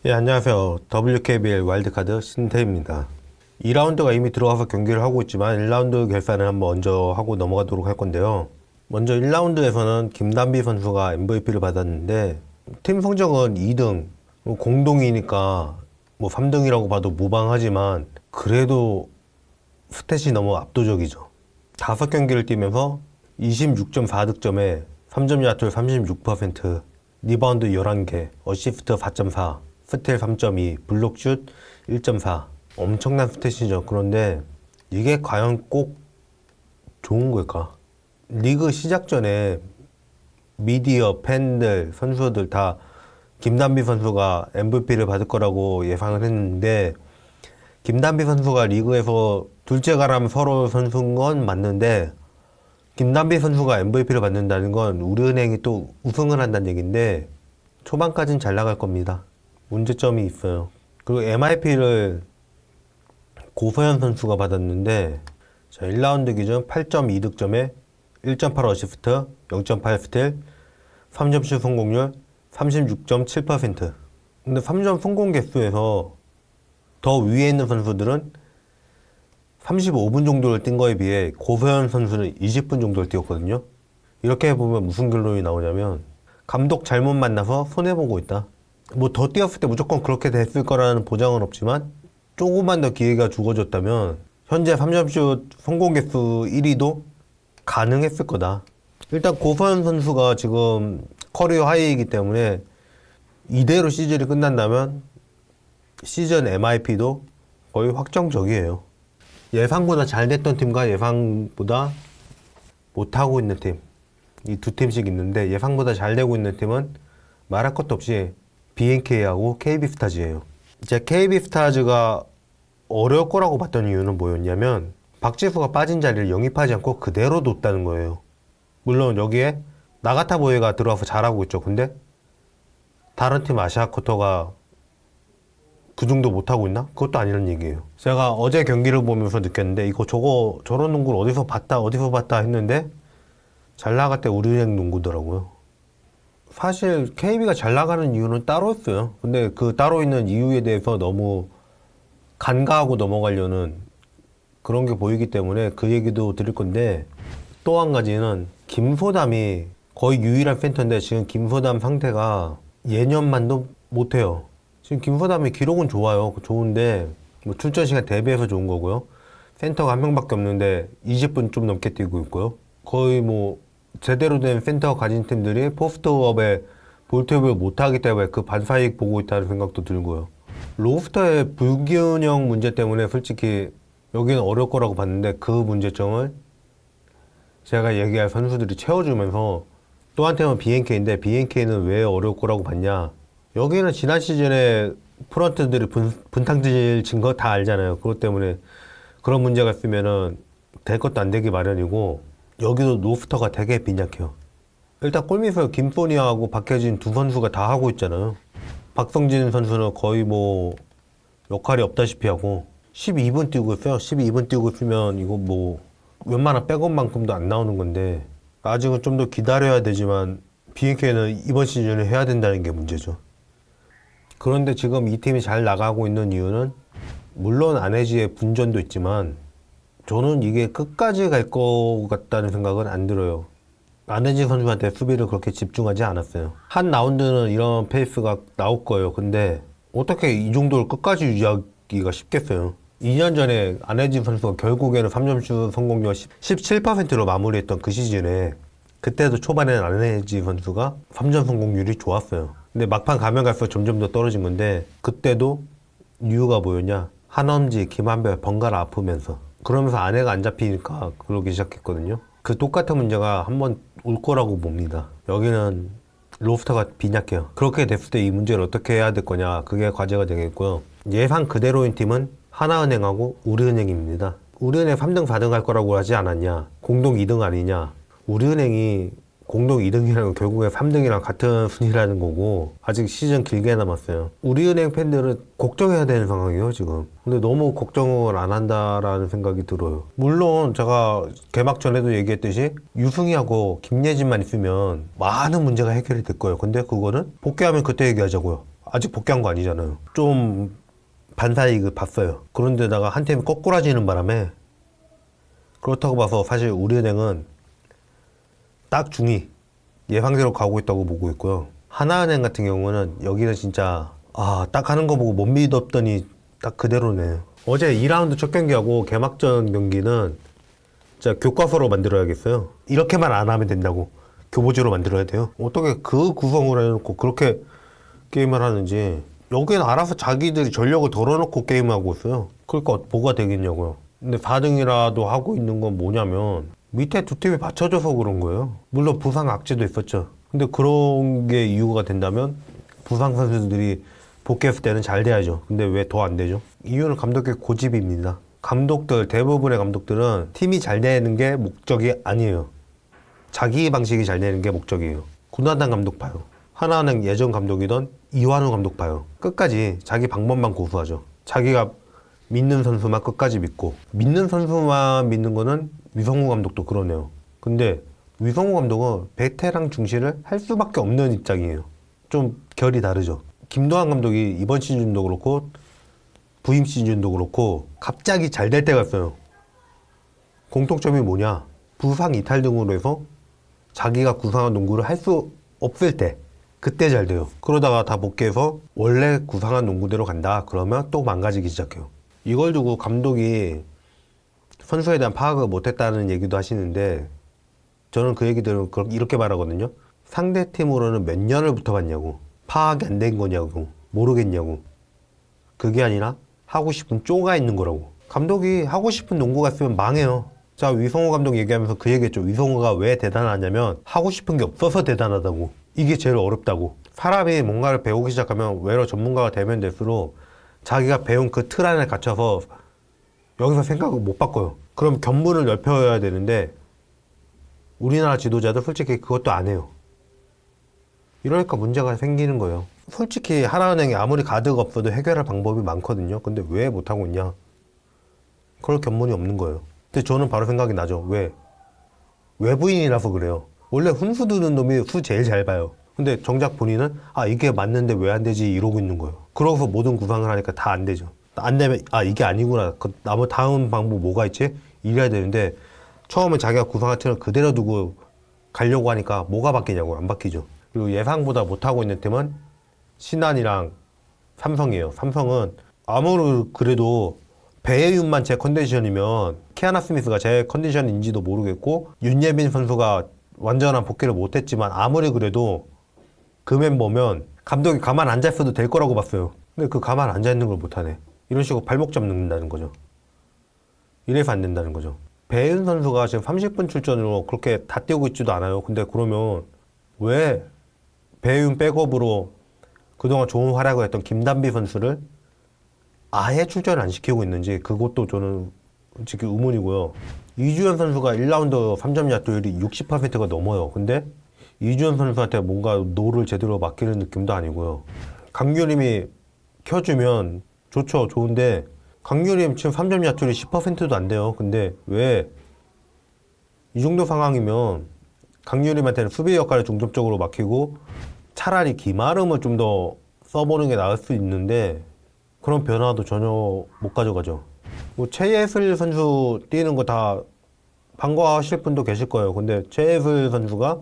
예, 안녕하세요. WKBL 와일드카드 신태입니다. 2라운드가 이미 들어가서 경기를 하고 있지만 1라운드 결산을 한번 먼저 하고 넘어가도록 할 건데요. 먼저 1라운드에서는 김단비 선수가 MVP를 받았는데 팀 성적은 2등, 공동이니까 3등이라고 봐도 무방하지만 그래도 스탯이 너무 압도적이죠. 5경기를 뛰면서 26.4득점에 3점 야투 36%, 리바운드 11개, 어시스트 4.4, 스틸 3.2, 블록슛 1.4. 엄청난 스탯이죠. 그런데 이게 과연 꼭 좋은 걸까? 리그 시작 전에 미디어, 팬들, 선수들 다 김단비 선수가 MVP를 받을 거라고 예상을 했는데, 김단비 선수가 리그에서 둘째 가람 서로 선수인 건 맞는데, 김단비 선수가 MVP를 받는다는 건 우리은행이 또 우승을 한다는 얘기인데 초반까지는 잘 나갈 겁니다. 문제점이 있어요. 그리고 MIP를 고서현 선수가 받았는데, 자, 1라운드 기준 8.2득점에 1.8 어시스트, 0.8 스틸, 3점슛 성공률 36.7%. 근데 3점 성공 개수에서 더 위에 있는 선수들은 35분 정도를 뛴 거에 비해 고서현 선수는 20분 정도를 뛰었거든요. 이렇게 보면 무슨 결론이 나오냐면 감독 잘못 만나서 손해보고 있다. 더 뛰었을 때 무조건 그렇게 됐을 거라는 보장은 없지만 조금만 더 기회가 주어졌다면 현재 3점슛 성공 개수 1위도 가능했을 거다. 일단 고서현 선수가 지금 커리어 하이이기 때문에 이대로 시즌이 끝난다면 시즌 MIP도 거의 확정적이에요. 예상보다 잘 됐던 팀과 예상보다 못하고 있는 팀, 이 두 팀씩 있는데 예상보다 잘 되고 있는 팀은 말할 것도 없이 BNK하고 KB스타즈예요. 이제 KB스타즈가 어려울 거라고 봤던 이유는 뭐였냐면 박지수가 빠진 자리를 영입하지 않고 그대로 뒀다는 거예요. 물론 여기에 나가타보이가 들어와서 잘하고 있죠. 근데 다른 팀 아시아쿼터가 그 정도 못하고 있나? 그것도 아니란 얘기예요. 제가 어제 경기를 보면서 느꼈는데 저런 농구를 어디서 봤다 했는데 잘 나갈 때 우리은행 농구더라고요. 사실 KB가 잘 나가는 이유는 따로 있어요. 근데 그 따로 있는 이유에 대해서 너무 간과하고 넘어가려는 그런 게 보이기 때문에 그 얘기도 드릴 건데, 또 한 가지는 김소담이 거의 유일한 센터인데 지금 김소담 상태가 예년만도 못해요. 지금 김소담이 기록은 좋은데 출전 시간 대비해서 좋은 거고요. 센터가 한 명밖에 없는데 20분 좀 넘게 뛰고 있고요. 거의 제대로 된 센터가 가진 팀들이 포스트업에 볼트업을 못하기 때문에 그 반사이익 보고 있다는 생각도 들고요. 로스터의 불균형 문제 때문에 솔직히 여기는 어려울 거라고 봤는데 그 문제점을 제가 얘기할 선수들이 채워주면서, 또 한 팀은 BNK인데 BNK는 왜 어려울 거라고 봤냐. 여기는 지난 시즌에 프런트들이 분탕질 친 거 다 알잖아요. 그것 때문에 그런 문제가 있으면은 될 것도 안 되기 마련이고, 여기도 로스터가 되게 빈약해요. 일단 골밑을 김소니아하고 박혜진 두 선수가 다 하고 있잖아요. 박성진 선수는 거의 역할이 없다시피 하고 12분 뛰고 있어요. 12분 뛰고 있으면 이거 웬만한 백업만큼도 안 나오는 건데, 아직은 좀 더 기다려야 되지만 BNK는 이번 시즌에 해야 된다는 게 문제죠. 그런데 지금 이 팀이 잘 나가고 있는 이유는 물론 안혜지의 분전도 있지만 저는 이게 끝까지 갈 것 같다는 생각은 안 들어요. 안혜지 선수한테 수비를 그렇게 집중하지 않았어요. 한 라운드는 이런 페이스가 나올 거예요. 근데 어떻게 이 정도를 끝까지 유지하기가 쉽겠어요. 2년 전에 안혜지 선수가 결국에는 3점슛 성공률 17%로 마무리했던 그 시즌에, 그때도 초반에는 안혜지 선수가 3점 성공률이 좋았어요. 근데 막판 가면 갈수록 점점 더 떨어진 건데, 그때도 이유가 뭐였냐? 한엄지, 김한별 번갈아 아프면서, 그러면서 아내가 안 잡히니까 그러기 시작했거든요. 그 똑같은 문제가 한번 올 거라고 봅니다. 여기는 로스터가 빈약해요. 그렇게 됐을 때 이 문제를 어떻게 해야 될 거냐, 그게 과제가 되겠고요. 예상 그대로인 팀은 하나은행하고 우리은행입니다. 우리은행 3등, 4등 할 거라고 하지 않았냐? 공동 2등 아니냐? 우리은행이 공동 2등이라는 건 결국에 3등이랑 같은 순위라는 거고, 아직 시즌 길게 남았어요. 우리은행 팬들은 걱정해야 되는 상황이에요 지금. 근데 너무 걱정을 안 한다라는 생각이 들어요. 물론 제가 개막 전에도 얘기했듯이 유승희하고 김예진만 있으면 많은 문제가 해결이 될 거예요. 근데 그거는 복귀하면 그때 얘기하자고요. 아직 복귀한 거 아니잖아요. 좀 반사이익을 그 봤어요. 그런데다가 한 팀이 거꾸라지는 바람에 그렇다고 봐서 사실 우리은행은 딱 중위 예상대로 가고 있다고 보고 있고요. 하나은행 같은 경우는 여기는 진짜 딱 하는 거 보고 못 믿었더니 딱 그대로네요. 어제 2라운드 첫 경기하고 개막전 경기는 진짜 교과서로 만들어야겠어요. 이렇게만 안 하면 된다고 교보지로 만들어야 돼요. 어떻게 그 구성을 해놓고 그렇게 게임을 하는지. 여기는 알아서 자기들이 전력을 덜어놓고 게임하고 있어요. 그러니까 뭐가 되겠냐고요. 근데 4등이라도 하고 있는 건 뭐냐면 밑에 두 팀이 받쳐줘서 그런 거예요. 물론 부상 악재도 있었죠. 근데 그런 게 이유가 된다면 부상 선수들이 복귀했을 때는 잘 돼야죠. 근데 왜 더 안 되죠? 이유는 감독의 고집입니다. 감독들, 대부분의 감독들은 팀이 잘 되는 게 목적이 아니에요. 자기 방식이 잘 되는 게 목적이에요. 군화단 감독 봐요. 하나은행 예전 감독이던 이완우 감독 봐요. 끝까지 자기 방법만 고수하죠. 자기가 믿는 선수만 끝까지 믿고, 믿는 선수만 믿는 거는 위성우 감독도 그러네요. 근데 위성우 감독은 베테랑 중시를 할 수밖에 없는 입장이에요. 좀 결이 다르죠. 김도환 감독이 이번 시즌도 그렇고 부임 시즌도 그렇고 갑자기 잘 될 때가 있어요. 공통점이 뭐냐? 부상 이탈 등으로 해서 자기가 구상한 농구를 할 수 없을 때 그때 잘 돼요. 그러다가 다 복귀해서 원래 구상한 농구대로 간다 그러면 또 망가지기 시작해요. 이걸 두고 감독이 선수에 대한 파악을 못했다는 얘기도 하시는데 저는 그 얘기들은 이렇게 말하거든요. 상대 팀으로는 몇 년을 붙어봤냐고, 파악이 안 된 거냐고, 모르겠냐고. 그게 아니라 하고 싶은 쪼가 있는 거라고. 감독이 하고 싶은 농구가 있으면 망해요. 자, 위성호 감독 얘기하면서 그 얘기했죠. 위성호가 왜 대단하냐면 하고 싶은 게 없어서 대단하다고. 이게 제일 어렵다고. 사람이 뭔가를 배우기 시작하면 외로 전문가가 되면 될수록 자기가 배운 그 틀 안에 갇혀서 여기서 생각을 못 바꿔요. 그럼 견문을 넓혀야 되는데 우리나라 지도자들 솔직히 그것도 안 해요. 이러니까 문제가 생기는 거예요. 솔직히 하나은행이 아무리 가드가 없어도 해결할 방법이 많거든요. 근데 왜 못하고 있냐? 그럴 견문이 없는 거예요. 근데 저는 바로 생각이 나죠. 왜? 외부인이라서 그래요. 원래 훈수 두는 놈이 수 제일 잘 봐요. 근데 정작 본인은 이게 맞는데 왜 안 되지 이러고 있는 거예요. 그러고서 모든 구상을 하니까 다 안 되죠. 안 되면 이게 아니구나. 다음 방법 뭐가 있지? 이래야 되는데 처음에 자기가 구상한 틀을 그대로 두고 가려고 하니까 뭐가 바뀌냐고. 안 바뀌죠. 그리고 예상보다 못하고 있는 팀은 신한이랑 삼성이에요. 삼성은 아무리 그래도 배혜윤만 제 컨디션이면 키아나 스미스가 제 컨디션인지도 모르겠고 윤예빈 선수가 완전한 복귀를 못했지만 아무리 그래도 그 멤버면 감독이 가만 앉아있어도 될 거라고 봤어요. 근데 그 가만 앉아있는 걸 못하네. 이런 식으로 발목 잡는다는 거죠. 이래서 안 된다는 거죠. 배혜윤 선수가 지금 30분 출전으로 그렇게 다 뛰고 있지도 않아요. 근데 그러면 왜 배혜윤 백업으로 그동안 좋은 활약을 했던 김단비 선수를 아예 출전을 안 시키고 있는지 그것도 저는 솔직히 의문이고요. 이주연 선수가 1라운드 3점 샷도율이 60%가 넘어요. 근데 이주연 선수한테 뭔가 노를 제대로 맡기는 느낌도 아니고요. 강유림이 켜주면 좋죠. 좋은데 강유림 지금 3점 샷도율이 10%도 안 돼요. 근데 왜 이 정도 상황이면 강유림한테는 수비 역할을 중점적으로 맡기고 차라리 김아름을 좀 더 써보는 게 나을 수 있는데 그런 변화도 전혀 못 가져가죠. 뭐 최예슬 선수 뛰는 거 다 반가워하실 분도 계실 거예요. 근데 최예슬 선수가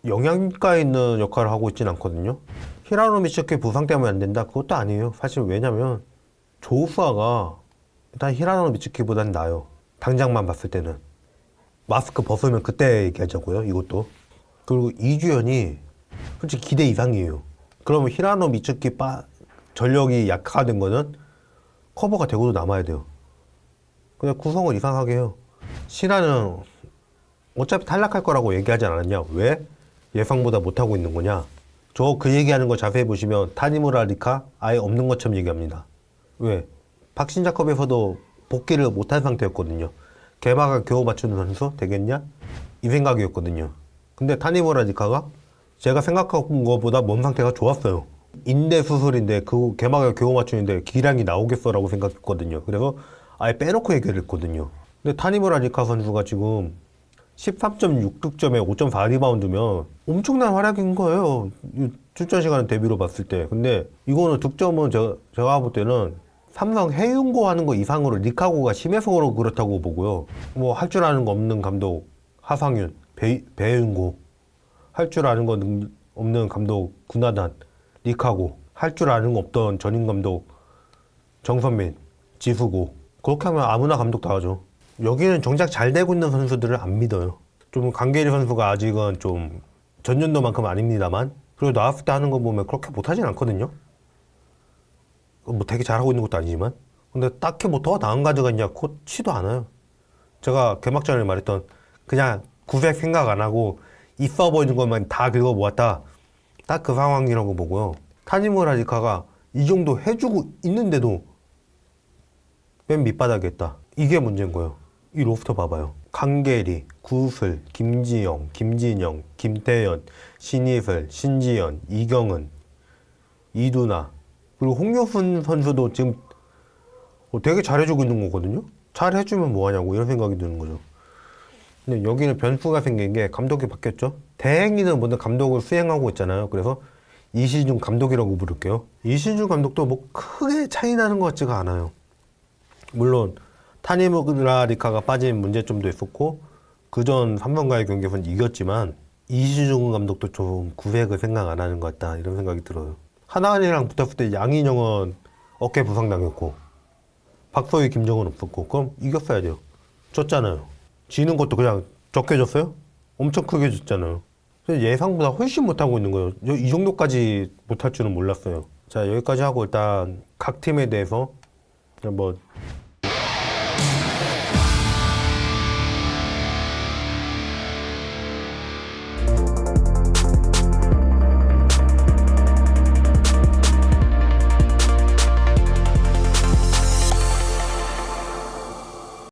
영양가에 있는 역할을 하고 있진 않거든요. 히라노 미츠키 부상 때문에 안 된다? 그것도 아니에요. 사실 왜냐면 조우수아가 일단 히라노 미츠키보단 나아요. 당장만 봤을 때는. 마스크 벗으면 그때 얘기하자고요. 이것도. 그리고 이주연이 솔직히 기대 이상이에요. 그러면 히라노 미츠키 전력이 약화된 거는 커버가 되고도 남아야 돼요. 그냥 구성을 이상하게 해요. 신한은 어차피 탈락할 거라고 얘기하지 않았냐? 왜? 예상보다 못하고 있는 거냐? 저 그 얘기하는 거 자세히 보시면 타니무라 리카 아예 없는 것처럼 얘기합니다. 왜? 박신자컵에서도 복귀를 못한 상태였거든요. 개막을 겨우 맞추는 선수 되겠냐? 이 생각이었거든요. 근데 타니무라 리카가 제가 생각한 것보다 몸 상태가 좋았어요. 인대 수술인데 그 개막을 겨우 맞추는데 기량이 나오겠어라고 생각했거든요. 그래서 아예 빼놓고 얘기를 했거든요. 근데 타니무라 리카 선수가 지금 13.6득점에 5.4리바운드면 엄청난 활약인 거예요. 이 출전 시간 대비로 봤을 때. 근데 이거는 득점은 제가 볼 때는 삼성 해윤고 하는 거 이상으로 리카고가 심해서 그렇다고 보고요. 뭐 할 줄 아는 거 없는 감독 하상윤, 배윤고, 할 줄 아는 거 없는 감독 구나단, 리카고, 할 줄 아는 거 없던 전임 감독 정선민, 지수고. 그렇게 하면 아무나 감독 다 하죠. 여기는 정작 잘 되고 있는 선수들을 안 믿어요. 좀 강계리 선수가 아직은 좀 전년도만큼 아닙니다만 그리고 나왔을 때 하는 거 보면 그렇게 못하진 않거든요. 뭐 되게 잘하고 있는 것도 아니지만 근데 딱히 뭐 더 나은 가드가 있냐 그렇지도 않아요. 제가 개막전에 말했던 그냥 구색 생각 안 하고 있어 보이는 것만 다 긁어 모았다. 딱 그 상황이라고 보고요. 타니무라 리카가 이 정도 해주고 있는데도 맨 밑바닥에 있다. 이게 문제인 거예요. 이 로스터 봐봐요. 강계리, 구슬, 김지영, 김진영, 김태현, 신이슬, 신지연, 이경은, 이두나 그리고 홍효순 선수도 지금 되게 잘해주고 있는 거거든요. 잘해주면 뭐하냐고 이런 생각이 드는 거죠. 근데 여기는 변수가 생긴 게 감독이 바뀌었죠. 대행이는 먼저 감독을 수행하고 있잖아요. 그래서 이시준 감독이라고 부를게요. 이시준 감독도 뭐 크게 차이 나는 것 같지가 않아요. 물론 타니무라 리카가 빠진 문제점도 있었고 그전 삼성과의 경기에서는 이겼지만 이시준 감독도 좀 구색을 생각 안 하는 것 같다 이런 생각이 들어요. 하나은이랑 붙었을 때 양인영은 어깨 부상당했고 박서희 김정은 없었고 그럼 이겼어야 돼요. 졌잖아요. 지는 것도 그냥 적게 졌어요? 엄청 크게 졌잖아요. 예상보다 훨씬 못하고 있는 거예요. 이 정도까지 못할 줄은 몰랐어요. 자 여기까지 하고 일단 각 팀에 대해서 한번